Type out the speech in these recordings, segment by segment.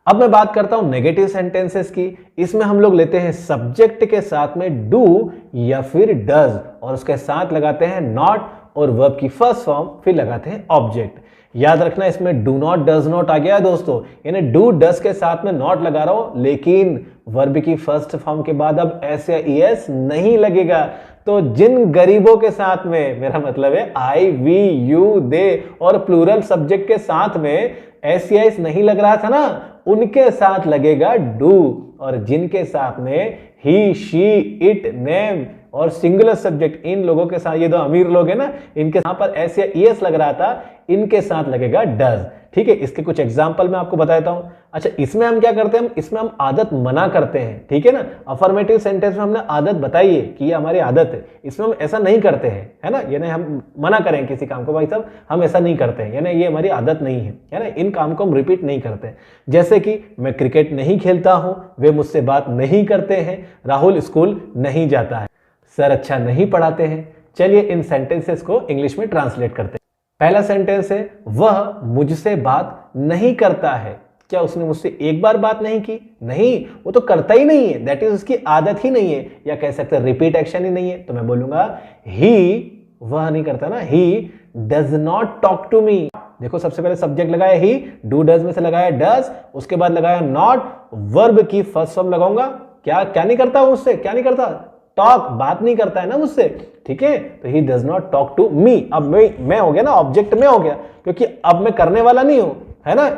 अब मैं बात करता हूं नेगेटिव सेंटेंसेस की। इसमें हम लोग लेते हैं सब्जेक्ट के साथ में डू या फिर डज और उसके साथ लगाते हैं नॉट और वर्ब की फर्स्ट फॉर्म, फिर लगाते हैं ऑब्जेक्ट। याद रखना इसमें डू नॉट डज नॉट आ गया है दोस्तों, यानी डू डज के साथ में नॉट लगा रहा हूं, लेकिन वर्ब की फर्स्ट फॉर्म के बाद अब एस या ईएस नहीं लगेगा। तो जिन गरीबों के साथ में, मेरा मतलब है आई वी यू दे और प्लूरल सब्जेक्ट के साथ में एस या एस नहीं लग रहा था ना, उनके साथ लगेगा डू। और जिनके साथ में ही शी इट नेम और सिंगुलर सब्जेक्ट, इन लोगों के साथ, ये दो अमीर लोग हैं ना, इनके यहां पर एस या ईएस लग रहा था, इनके साथ लगेगा डज। ठीक है, इसके कुछ एग्जांपल मैं आपको बता देता हूं। अच्छा, इसमें हम क्या करते हैं, इसमें हम आदत मना करते हैं। ठीक है ना, अफर्मेटिव सेंटेंस में हमने आदत बताई है कि ये हमारी आदत है, इसमें हम ऐसा नहीं करते हैं, है ना, यानी हम मना करें किसी काम को, भाई साहब हम ऐसा नहीं करते हैं, यानी ये हमारी आदत नहीं है ना, इन काम को हम रिपीट नहीं करते। जैसे कि मैं क्रिकेट नहीं खेलता हूं, वे मुझसे बात नहीं करते हैं, राहुल स्कूल नहीं जाता है, सर अच्छा नहीं पढ़ाते हैं। चलिए इन सेंटेंसेस को इंग्लिश में ट्रांसलेट करते हैं। पहला सेंटेंस है, वह मुझसे बात नहीं करता है। क्या उसने मुझसे एक बार बात नहीं की? नहीं, वो तो करता ही नहीं है, दैट इज उसकी आदत ही नहीं है, या कह सकते हैं रिपीट एक्शन ही नहीं है। तो मैं बोलूंगा ही, वह नहीं करता ना, he does not talk to me. देखो सबसे पहले सब्जेक्ट लगाया ही, डू डज में से लगाया डज, उसके बाद लगाया नॉट, वर्ब की फर्स्ट फॉर्म लगाऊंगा। क्या क्या नहीं करता मुझसे, क्या नहीं करता, टॉक, बात नहीं करता है ना मुझसे। ठीक है, तो he does not talk to me. अब मैं हो गया ना, ऑब्जेक्ट में हो गया, क्योंकि अब मैं करने वाला नहीं हूं, है ना,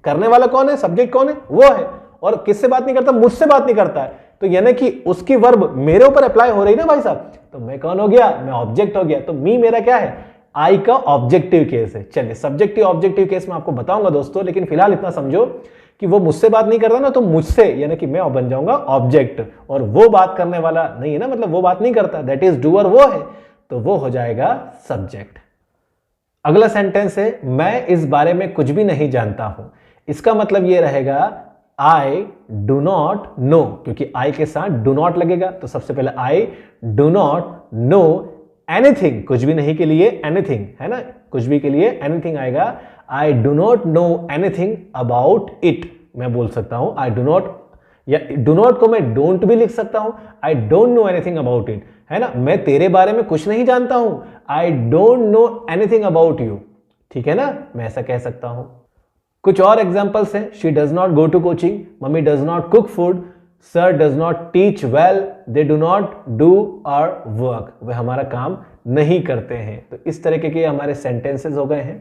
करने वाला कौन है, सब्जेक्ट कौन है, वो है। और किससे बात नहीं करता, मुझसे बात नहीं करता है, तो यानी कि उसकी वर्ब मेरे ऊपर अप्लाई हो रही ना भाई साहब, तो मैं कौन हो गया, मैं ऑब्जेक्ट हो गया। तो मी मेरा क्या है, आई का ऑब्जेक्टिव केस है। चलिए सब्जेक्टिव ऑब्जेक्टिव केस में आपको बताऊंगा दोस्तों, लेकिन फिलहाल इतना समझो कि वो मुझसे बात नहीं करता ना, तो मुझसे यानी कि मैं बन जाऊंगा ऑब्जेक्ट, और वो बात करने वाला नहीं है ना, मतलब वो बात नहीं करता, दैट इज डूअर वो है, तो वो हो जाएगा सब्जेक्ट। अगला सेंटेंस है, मैं इस बारे में कुछ भी नहीं जानता हूं। इसका मतलब ये रहेगा आई डू नॉट नो, क्योंकि आई के साथ डू नॉट लगेगा, तो सबसे पहले I do not know anything, कुछ भी नहीं के लिए एनीथिंग, है ना, कुछ भी के लिए एनीथिंग आएगा। I do not know anything about it, मैं बोल सकता हूं आई डू नॉट, या डू नॉट को मैं डोंट भी लिख सकता हूं, I don't know anything about it, है ना, मैं तेरे बारे में कुछ नहीं जानता हूं, I don't know anything about you. ठीक है ना, मैं ऐसा कह सकता हूं। कुछ और एग्जांपल्स हैं, she does not go to coaching, mummy does not cook food, sir does not teach well, they do not do our work, वे हमारा काम नहीं करते हैं। तो इस तरीके के हमारे सेंटेंसेस हो गए हैं।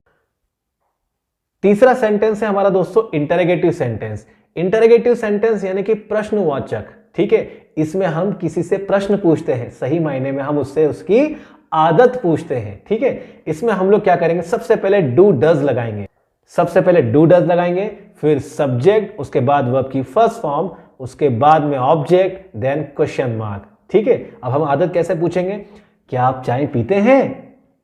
तीसरा सेंटेंस है हमारा दोस्तों इंटरोगेटिव सेंटेंस। इंटरोगेटिव सेंटेंस यानी कि प्रश्नवाचक। ठीक है, इसमें हम किसी से प्रश्न पूछते हैं, सही मायने में हम उससे उसकी आदत पूछते हैं। ठीक है, इसमें हम लोग क्या करेंगे, सबसे पहले डू डज लगाएंगे, सबसे पहले डू डज लगाएंगे, फिर सब्जेक्ट, उसके बाद वर्ब की फर्स्ट फॉर्म, उसके बाद में ऑब्जेक्ट, देन क्वेश्चन मार्क। ठीक है, अब हम आदत कैसे पूछेंगे, क्या आप चाय पीते हैं,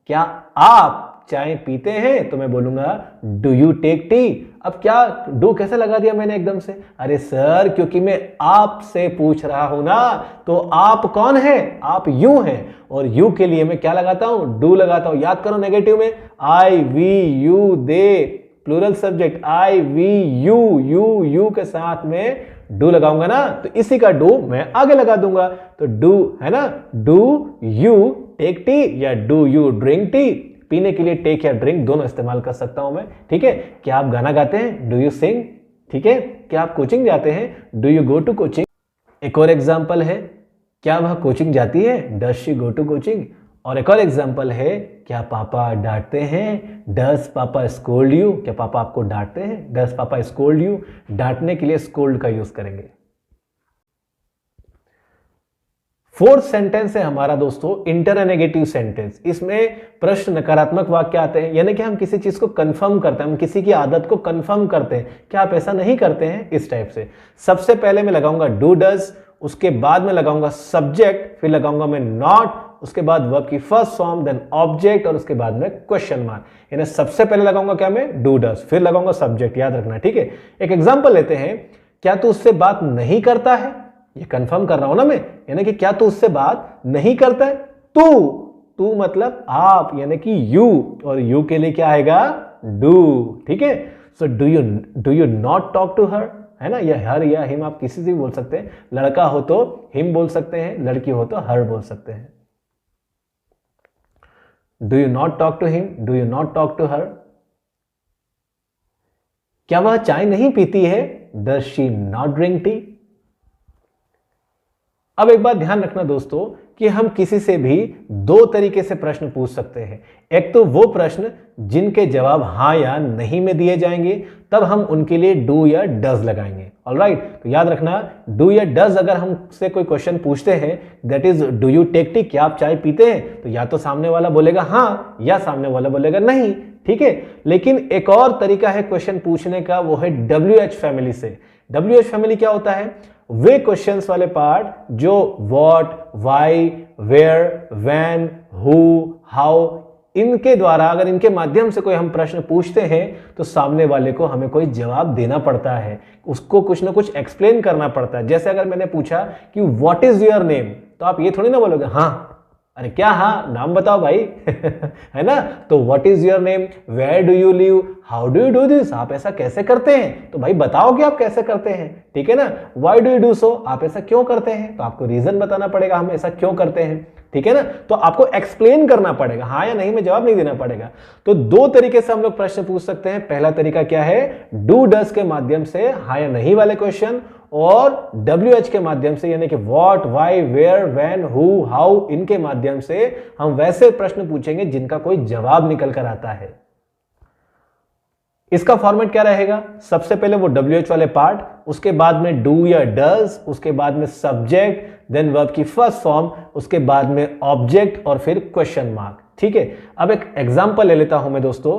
क्या आप चाय पीते हैं, तो मैं बोलूंगा डू यू टेक टी। अब क्या डू कैसे लगा दिया मैंने एकदम से, अरे सर क्योंकि मैं आपसे पूछ रहा हूं ना, तो आप कौन है, आप यू हैं, और यू के लिए मैं क्या लगाता हूं, डू लगाता हूं। याद करो नेगेटिव में I we you they, plural subject I we you, you के साथ में डू लगाऊंगा ना, तो इसी का डू मैं आगे लगा दूंगा, तो डू है ना, डू यू टेक टी या डू यू ड्रिंक टी, पीने के लिए टेक या ड्रिंक दोनों इस्तेमाल कर सकता हूं मैं। ठीक है, क्या आप गाना गाते हैं, डू यू सिंग। ठीक है, क्या आप कोचिंग जाते हैं, do you go to coaching. एक और एग्जांपल है, क्या वह कोचिंग जाती है, does she go to coaching. और एक और एग्जांपल है, क्या पापा डांटते हैं, डज पापा स्कोल्ड यू, क्या पापा आपको डांटते हैं, डज पापा स्कोल्ड यू। डांटने के लिए स्कोल्ड का यूज करेंगे। फोर्थ सेंटेंस है हमारा दोस्तों इंटरनेगेटिव सेंटेंस। इसमें प्रश्न नकारात्मक वाक्य आते हैं, यानी कि हम किसी चीज को कंफर्म करते हैं, हम किसी की आदत को कंफर्म करते हैं, क्या आप ऐसा नहीं करते हैं, इस टाइप से। सबसे पहले मैं लगाऊंगा डू डज, उसके बाद में लगाऊंगा सब्जेक्ट, फिर लगाऊंगा मैं नॉट, उसके बाद वर्ब की फर्स्ट फॉर्म, देन ऑब्जेक्ट, और उसके बाद में क्वेश्चन मार्क। यानी सबसे पहले लगाऊंगा क्या मैं, डू डज, फिर लगाऊंगा सब्जेक्ट, याद रखना। ठीक है, एक एग्जांपल लेते हैं, क्या तू उससे बात नहीं करता है, ये कंफर्म कर रहा हूं ना मैं, यानी कि क्या तू उससे बात नहीं करता है। तू मतलब आप, यानी कि यू, और यू के लिए क्या आएगा, डू। ठीक है, so do you not talk to her, है ना, या हर या हिम आप किसी से भी बोल सकते हैं। लड़का हो तो हिम बोल सकते हैं, लड़की हो तो हर बोल सकते हैं। Do you not talk to him, do you not talk to her. क्या वह चाय नहीं पीती है, does she not drink tea. अब एक बात ध्यान रखना दोस्तों कि हम किसी से भी दो तरीके से प्रश्न पूछ सकते हैं। एक तो वो प्रश्न जिनके जवाब हां या नहीं में दिए जाएंगे, तब हम उनके लिए डू या डज लगाएंगे। ऑलराइट, तो याद रखना डू या डज अगर हमसे कोई क्वेश्चन पूछते हैं, that is do you take tea, क्या आप चाय पीते हैं, तो या तो सामने वाला बोलेगा हां या सामने वाला बोलेगा नहीं। ठीक है, लेकिन एक और तरीका है क्वेश्चन पूछने का, वो है WH फैमिली से। WH फैमिली क्या होता है, वे क्वेश्चंस वाले पार्ट जो what, why, where, when, who, how, इनके द्वारा अगर इनके माध्यम से कोई हम प्रश्न पूछते हैं तो सामने वाले को हमें कोई जवाब देना पड़ता है, उसको कुछ ना कुछ एक्सप्लेन करना पड़ता है। जैसे अगर मैंने पूछा कि व्हाट इज योर नेम, तो आप ये थोड़ी ना बोलोगे हाँ, अरे क्या हाँ, नाम बताओ भाई है ना। तो what is your name, where do you live, how do you do this, आप ऐसा कैसे करते हैं, तो भाई बताओ कि आप कैसे करते हैं। ठीक है ना, why do you do so, आप ऐसा क्यों करते हैं, तो आपको रीजन बताना पड़ेगा हम ऐसा क्यों करते हैं। ठीक है ना, तो आपको एक्सप्लेन करना पड़ेगा, हाँ या नहीं में जवाब नहीं देना पड़ेगा। तो दो तरीके से हम लोग प्रश्न पूछ सकते हैं। पहला तरीका क्या है, डू डज के माध्यम से हाँ या नहीं वाले क्वेश्चन, और WH के माध्यम से यानी कि what, why, where, when, who, how, इनके माध्यम से हम वैसे प्रश्न पूछेंगे जिनका कोई जवाब निकल कर आता है। इसका फॉर्मेट क्या रहेगा, सबसे पहले वो WH वाले पार्ट, उसके बाद में डू या डज, उसके बाद में सब्जेक्ट, देन वर्ब की फर्स्ट फॉर्म, उसके बाद में ऑब्जेक्ट और फिर क्वेश्चन मार्क। ठीक है, अब एक एग्जांपल ले लेता हूं मैं दोस्तों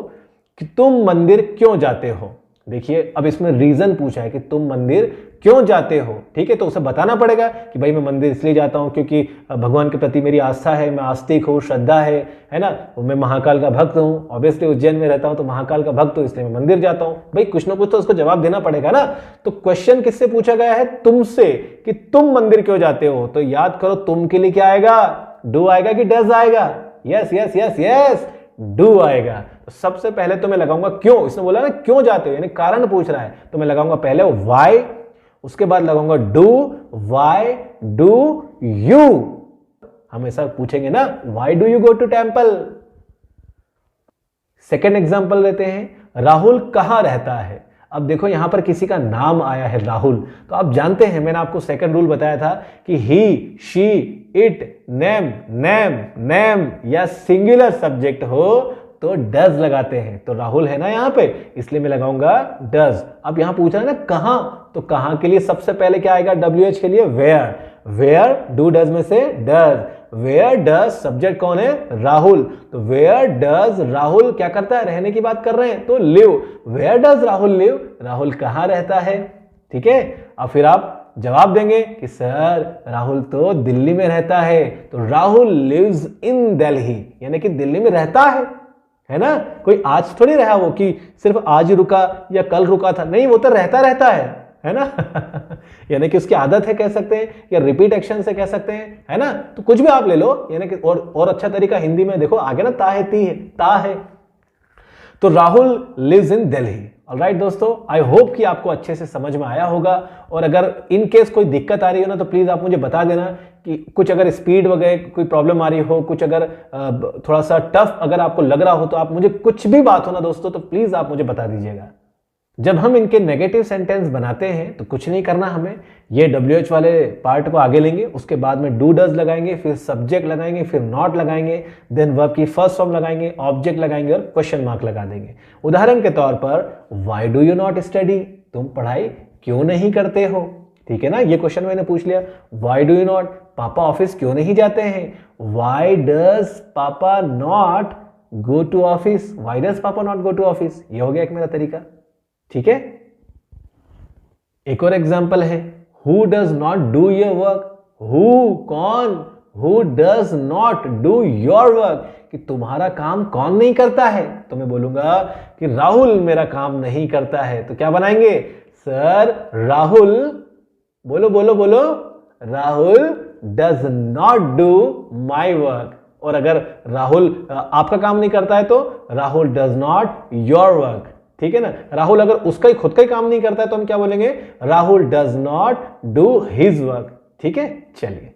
कि तुम मंदिर क्यों जाते हो। देखिए अब इसमें रीजन पूछा है कि तुम मंदिर क्यों जाते हो। ठीक है, तो उसे बताना पड़ेगा कि भाई मैं मंदिर इसलिए जाता हूं क्योंकि भगवान के प्रति मेरी आस्था है, मैं आस्तिक हूं, श्रद्धा है ना, मैं महाकाल का भक्त हूं, ऑब्वियसली उज्जैन में रहता हूं तो महाकाल का भक्त हूं इसलिए मैं मंदिर जाता हूं। भाई कुछ ना कुछ तो उसको जवाब देना पड़ेगा ना। तो क्वेश्चन किससे पूछा गया है, तुमसे, कि तुम मंदिर क्यों जाते हो। तो याद करो तुम के लिए क्या आएगा, डू आएगा कि डज आएगा। Yes yes yes yes, do आएगा। तो सबसे पहले तो मैं लगाऊंगा क्यों, इसने बोला ना क्यों जाते हो यानी कारण पूछ रहा है, तो मैं लगाऊंगा पहले व्हाई, उसके बाद लगाऊंगा डू, व्हाई डू यू, हमेशा पूछेंगे ना why do you go to temple. Second example लेते हैं, राहुल कहां रहता है। अब देखो यहां पर किसी का नाम आया है राहुल, तो आप जानते हैं मैंने आपको सेकंड रूल बताया था कि he, she, it, name, name, name या सिंगुलर सब्जेक्ट हो तो डज लगाते हैं। तो राहुल है ना यहां पे, इसलिए मैं लगाऊंगा डज। अब यहां पूछ रहा है ना कहां, तो कहां के लिए सबसे पहले क्या आएगा, WH के लिए वेयर, वेयर डू डज में से डज, वेयर डज सब्जेक्ट कौन है, राहुल, तो वेयर डज राहुल क्या करता है, रहने की बात कर रहे हैं तो live, where does Rahul live, Rahul कहां रहता है। ठीक है, अब फिर आप जवाब देंगे कि सर राहुल तो दिल्ली में रहता है, तो राहुल लिव्स इन दिल्ली यानी कि दिल्ली में रहता है ना। कोई आज थोड़ी रहा वो कि सिर्फ आज ही रुका या कल रुका था, नहीं वो तो रहता है ना यानी कि उसकी आदत है कह सकते हैं, या रिपीट एक्शन से कह सकते हैं, है ना। तो कुछ भी आप ले लो, यानी कि और अच्छा तरीका हिंदी में देखो आगे ना ता है, ती है, ता है। तो Rahul lives in Delhi. Alright दोस्तों, आई होप कि आपको अच्छे से समझ में आया होगा, और अगर इन केस कोई दिक्कत आ रही हो ना तो प्लीज आप मुझे बता देना कि कुछ अगर स्पीड वगैरह कोई प्रॉब्लम आ रही हो, कुछ अगर थोड़ा सा टफ अगर आपको लग रहा हो तो आप मुझे कुछ भी बात हो ना दोस्तों तो प्लीज आप मुझे बता दीजिएगा। जब हम इनके नेगेटिव सेंटेंस बनाते हैं तो कुछ नहीं करना हमें, ये WH वाले पार्ट को आगे लेंगे, उसके बाद में डू डज लगाएंगे, फिर सब्जेक्ट लगाएंगे, फिर नॉट लगाएंगे, देन वर्ब की फर्स्ट फॉर्म लगाएंगे, ऑब्जेक्ट लगाएंगे और क्वेश्चन मार्क लगा देंगे। उदाहरण के तौर पर why do you not study, तुम पढ़ाई क्यों नहीं करते हो। ठीक है ना, ये क्वेश्चन मैंने पूछ लिया। व्हाई डू यू नॉट, पापा ऑफिस क्यों नहीं जाते हैं। Why does papa not go to office, why does papa not go to office. ये हो गया एक मेरा तरीका। ठीक है, एक और एग्जांपल है, who does not do your work, who कौन, who does not do your work, कि तुम्हारा काम कौन नहीं करता है। तो मैं बोलूंगा कि राहुल मेरा काम नहीं करता है, तो क्या बनाएंगे सर, राहुल, बोलो बोलो बोलो, Rahul does not do my work. और अगर राहुल आपका काम नहीं करता है तो Rahul does not your work. ठीक है ना। राहुल अगर उसका ही खुद का ही काम नहीं करता है तो हम क्या बोलेंगे, Rahul does not do his work. ठीक है, चलिए।